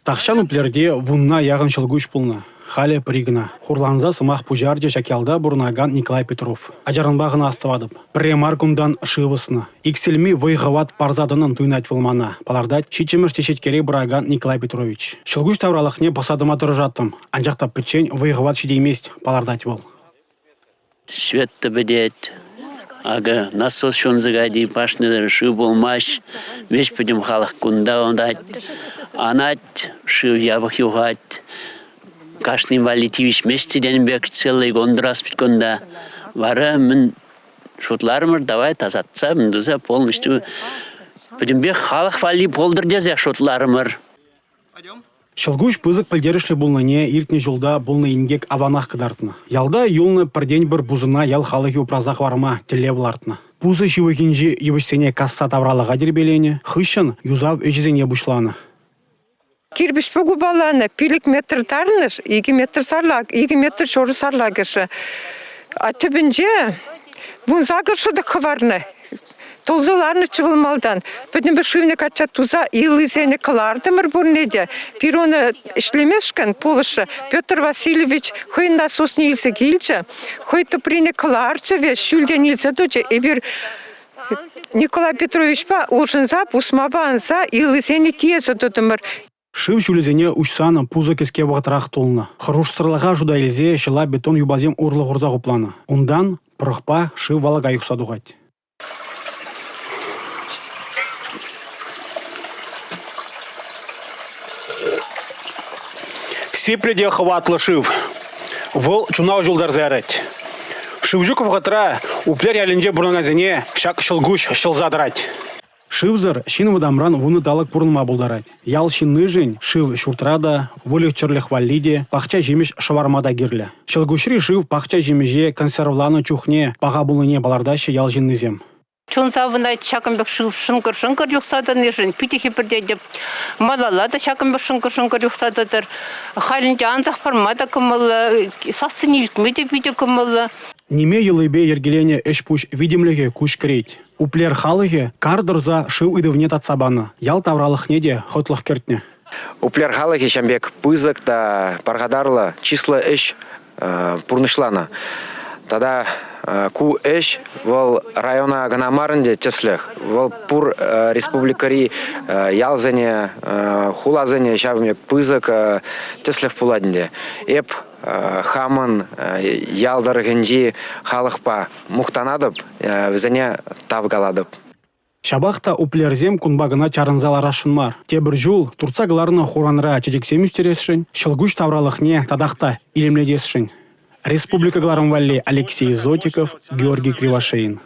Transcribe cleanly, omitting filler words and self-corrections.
Тахшан уплерде вунна яғын шылгуш пулны. Хале пригна. Хурланза сымақ пужарде шакялда бурнаган Николай Петров. Ажарынбағына астывадып. Премаркундан шывысны. Икселми вайғават парзадынын туйнать вылмана. Палардать шичемеш тешеткере бураган Николай Петрович. Шылгуш тавралықне басадыма тұржаттым. Анжақта пічен вайғават шидеймест палардать был. Светті бідет. Ага, насос шонзыгади пашны шы болмаш. Веш пөдім халық күнда ондать. Анать шы ябық юғать. Кашный Валентиевич местеден бек целый гондырас битконда. Вара мен шотларымыр давай тазатса, мен дұза полностью. Пөдім бек халық вали полдыр дезе шотларымыр. Шылгуш пызык пілдерішлі бұлныне иртне жолда бұлны ингек аванақ кыдартны. Ялда юлны пірден бір бузына ял халығы упразақ варма теле бұлартны. Пузы шивыкенжі ебішсене касса тавралыға дербелене, хыщын юзав өжізене бұшланы. Кирбиш погу баланы, пилик метр тарныш, 2 метр сарлаг, 2 метр шоры сарлагышы. А түбінже, бұн загыршы да хварны. Толзыларны чывылмалдан. Бүтін бір шывны кача туза илызені қылардымыр бұрнеде. Пироны ішлемешкен полышы Петр Васильевич хойында сосны илсе келчі. Хойты пріне қыларчы ве шүлден илсе дочы. Эбір Николай Петрович па ушынза, пусмабанза илызені тиесі додымыр. Шыв шүлізене ұшсаны пузы кеске вғытырақ толны. Хыруш сырлыға жуда елзе шыла бетон юбазем урлы ғырза ғупланы. Ондан пұрықпа шыв валыға юқсадуғать. Сепреде хватлы шыв. Вол чунау жолдар зәрет. Шывжуков ғытыра уплер ялінде бұрнаназене шак шылгуш шылзадырать. Шывзыр шин вадамран вуны далық бұрынма бұлдарать. Ял шинны жын шыв шуртрада, волек чырлых валлиде, пахча жемеш шавармада гирлі. Шылгушри шыв пахча жемеже консервланы чухне, паға бұлыне балардашы ял жинны зем. Чонсавында шакымбек шынкыр юқсадан ешін, питехи бірде деп, малалада шакымбек шынкыр юқсададыр. Халінде анзақ пармада кымылы, сасын илкмеде биде кымылы. Неме елыбе ергелене эш пуш видимлеге куш кірейт. Уплер халығы кардырза шыв идывне татсабаны. Ял тавралық неде хотлық кертне. Уплер халығы шамбек пызык да парғадарлы число эш пурнышлана. Тада ку эш вол района ганамарынде теслех. Вол пур республикари ялзене, хулазене шабмек пызык теслех пуладінде. Эп хамын ялдар генжи халықпа мұқтанадып, візене тавгаладып. Шабақта уплерзем кунбагына чарынзалар ашынмар. Тебір жул турцагларына хуранра чедексем үстересшін, шылгуш тавралықне тадақта илемледесшін. Республика Гларамвалли Алексей Зотиков, Георгий Кривошеин.